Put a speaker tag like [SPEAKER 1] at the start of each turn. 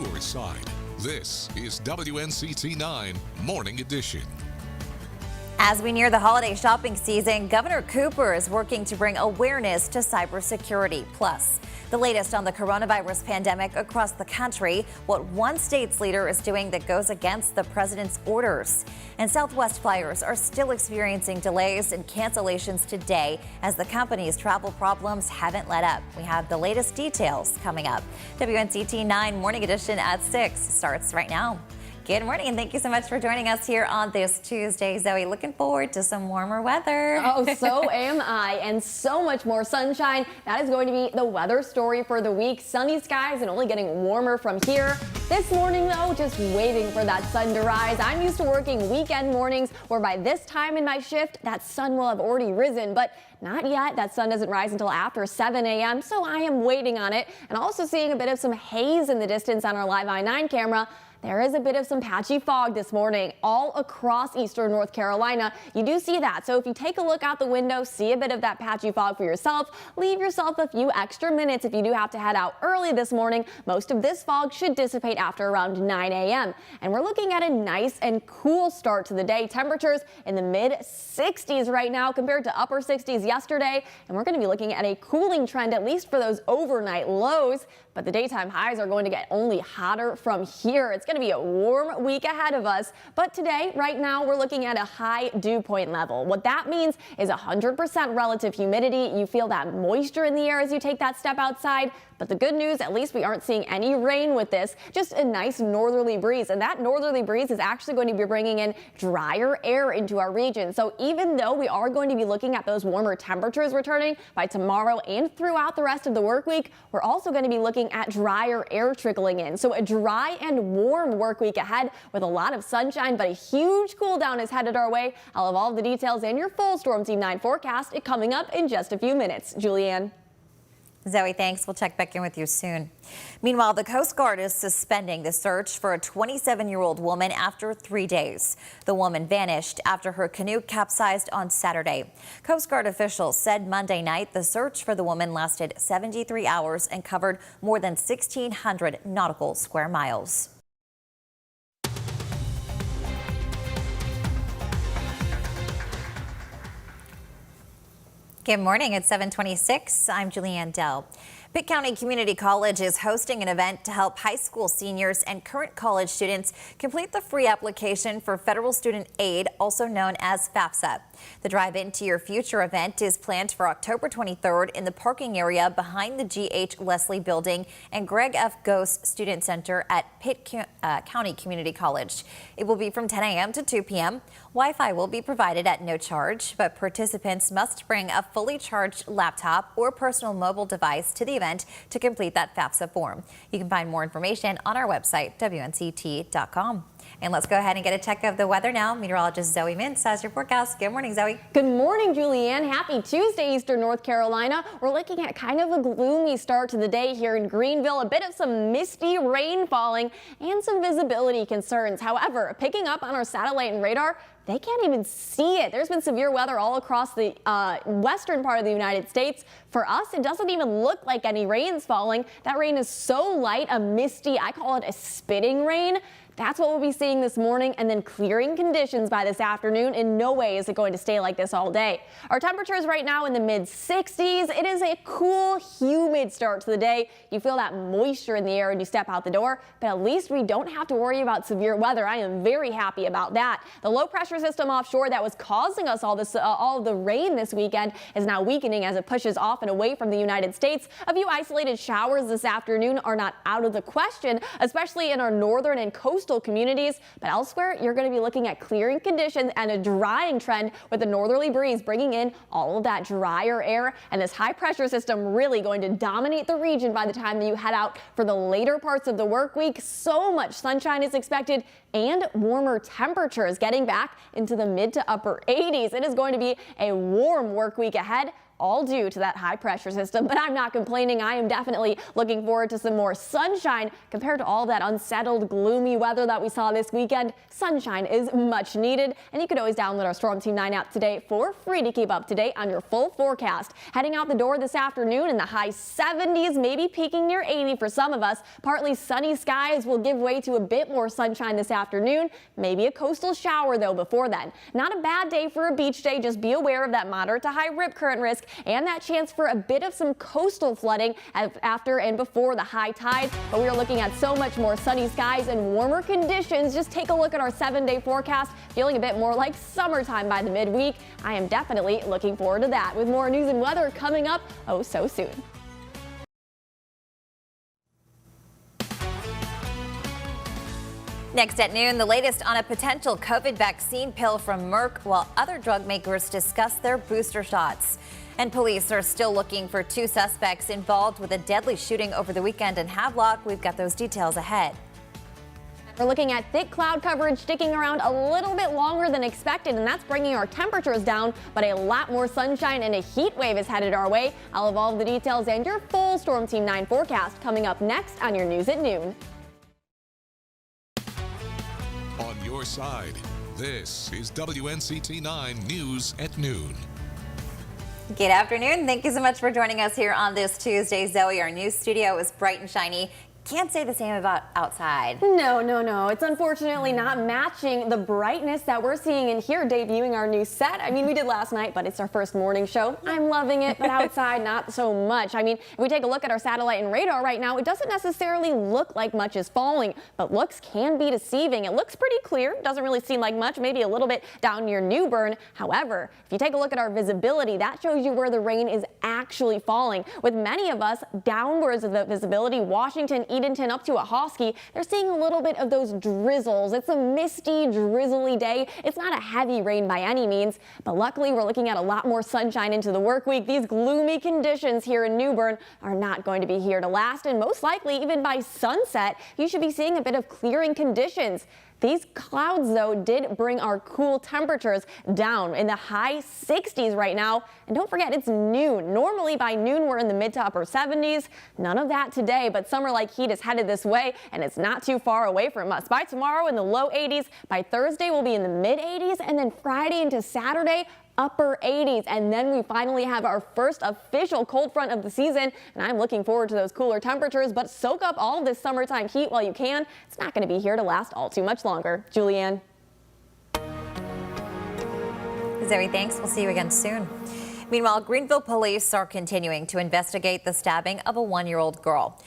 [SPEAKER 1] your side. This is WNCT 9 Morning Edition.
[SPEAKER 2] As we near the holiday shopping season, Governor Cooper is working to bring awareness to cybersecurity. Plus, the latest on the coronavirus pandemic across the country, what one state's leader is doing that goes against the president's orders. And Southwest flyers are still experiencing delays and cancellations today as the company's travel problems haven't let up. We have the latest details coming up. WNCT 9 Morning Edition at 6 starts right now. Good morning, and thank you so much for joining us here on this Tuesday. Zoe, looking forward to some warmer weather.
[SPEAKER 3] Oh, so am I, and so much more sunshine. That is going to be the weather story for the week. Sunny skies and only getting warmer from here. This morning, though, just waiting for that sun to rise. I'm used to working weekend mornings where by this time in my shift, that sun will have already risen, but not yet. That sun doesn't rise until after 7 a.m., so I am waiting on it. And also seeing a bit of some haze in the distance on our live I-9 camera. There is a bit of some patchy fog this morning all across eastern North Carolina. You do see that. So if you take a look out the window, see a bit of that patchy fog for yourself, leave yourself a few extra minutes if you do have to head out early this morning. Most of this fog should dissipate after around 9 a.m. And we're looking at a nice and cool start to the day. Temperatures in the mid 60s right now compared to upper 60s yesterday. And we're going to be looking at a cooling trend, at least for those overnight lows. But the daytime highs are going to get only hotter from here. It's going to be a warm week ahead of us. But today, right now, we're looking at a high dew point level. What that means is 100% relative humidity. You feel that moisture in the air as you take that step outside. But the good news, at least we aren't seeing any rain with this, just a nice northerly breeze. And that northerly breeze is actually going to be bringing in drier air into our region. So even though we are going to be looking at those warmer temperatures returning by tomorrow and throughout the rest of the work week, we're also going to be looking at drier air trickling in. So a dry and warm work week ahead with a lot of sunshine, but a huge cool down is headed our way. I'll have all the details and your full Storm Team 9 forecast coming up in just a few minutes. Julianne.
[SPEAKER 2] Zoe, thanks. We'll check back in with you soon. Meanwhile, the Coast Guard is suspending the search for a 27-year-old woman after 3 days. The woman vanished after her canoe capsized on Saturday. Coast Guard officials said Monday night the search for the woman lasted 73 hours and covered more than 1,600 nautical square miles. Good morning. It's 7:26. I'm Julianne Dell. Pitt County Community College is hosting an event to help high school seniors and current college students complete the free application for federal student aid, also known as FAFSA. The Drive Into Your Future event is planned for October 23rd in the parking area behind the G.H. Leslie Building and Greg F. Gose Student Center at Pitt County Community College. It will be from 10 a.m. to 2 p.m. Wi-Fi will be provided at no charge, but participants must bring a fully charged laptop or personal mobile device to the event to complete that FAFSA form. You can find more information on our website, WNCT.com. And let's go ahead and get a check of the weather now. Meteorologist Zoe Mintz has your forecast. Good morning, Zoe.
[SPEAKER 3] Good morning, Julianne. Happy Tuesday, Eastern North Carolina. We're looking at kind of a gloomy start to the day here in Greenville. A bit of some misty rain falling and some visibility concerns. However, picking up on our satellite and radar, they can't even see it. There's been severe weather all across the western part of the United States. For us, it doesn't even look like any rain's falling. That rain is so light, a misty, I call it a spitting rain. That's what we'll be seeing this morning, and then clearing conditions by this afternoon. In no way is it going to stay like this all day. Our temperatures right now in the mid 60s. It is a cool, humid start to the day. You feel that moisture in the air when you step out the door, but at least we don't have to worry about severe weather. I am very happy about that. The low pressure system offshore that was causing us all of the rain this weekend is now weakening as it pushes off and away from the United States. A few isolated showers this afternoon are not out of the question, especially in our northern and coastal communities, but elsewhere you're going to be looking at clearing conditions and a drying trend with a northerly breeze bringing in all of that drier air, and this high pressure system really going to dominate the region by the time that you head out for the later parts of the work week. So much sunshine is expected and warmer temperatures getting back into the mid to upper 80s. It is going to be a warm work week ahead. all due to that high pressure system, but I'm not complaining. I am definitely looking forward to some more sunshine compared to all that unsettled, gloomy weather that we saw this weekend. Sunshine is much needed, and you can always download our Storm Team 9 app today for free to keep up to date on your full forecast. Heading out the door this afternoon in the high 70s, maybe peaking near 80 for some of us. Partly sunny skies will give way to a bit more sunshine this afternoon. Maybe a coastal shower though before then. Not a bad day for a beach day. Just be aware of that moderate to high rip current risk and that chance for a bit of some coastal flooding after and before the high tide. But we are looking at so much more sunny skies and warmer conditions. Just take a look at our 7-day forecast, feeling a bit more like summertime by the midweek. I am definitely looking forward to that, with more news and weather coming up oh so soon.
[SPEAKER 2] Next at noon, the latest on a potential COVID vaccine pill from Merck, while other drug makers discuss their booster shots. And police are still looking for 2 suspects involved with a deadly shooting over the weekend in Havelock. We've got those details ahead.
[SPEAKER 3] We're looking at thick cloud coverage sticking around a little bit longer than expected, and that's bringing our temperatures down, but a lot more sunshine and a heat wave is headed our way. I'll have all the details and your full Storm Team 9 forecast coming up next on your News at Noon.
[SPEAKER 1] On your side, this is WNCT-9 News at Noon.
[SPEAKER 2] Good afternoon. Thank you so much for joining us here on this Tuesday. Zoe, our news studio is bright and shiny. Can't say the same about outside.
[SPEAKER 3] No. It's unfortunately not matching the brightness that we're seeing in here debuting our new set. I mean, we did last night, but it's our first morning show. I'm loving it, but outside, not so much. I mean, if we take a look at our satellite and radar right now, it doesn't necessarily look like much is falling, but looks can be deceiving. It looks pretty clear. Doesn't really seem like much, maybe a little bit down near New Bern. However, if you take a look at our visibility, that shows you where the rain is actually falling. With many of us downwards of the visibility, Washington, Edenton up to Ahoskie, they're seeing a little bit of those drizzles. It's a misty, drizzly day. It's not a heavy rain by any means, but luckily we're looking at a lot more sunshine into the work week. These gloomy conditions here in New Bern are not going to be here to last, and most likely even by sunset, you should be seeing a bit of clearing conditions. These clouds, though, did bring our cool temperatures down in the high 60s right now. And don't forget, it's noon. Normally by noon, we're in the mid to upper 70s. None of that today, but summer-like heat is headed this way, and it's not too far away from us. By tomorrow, in the low 80s. By Thursday, we'll be in the mid 80s, and then Friday into Saturday, upper 80s, and then we finally have our first official cold front of the season, and I'm looking forward to those cooler temperatures, but soak up all of this summertime heat while you can. It's not going to be here to last all too much longer. Julianne.
[SPEAKER 2] Zoe, thanks. We'll see you again soon. Meanwhile, Greenville police are continuing to investigate the stabbing of a 1-year-old girl.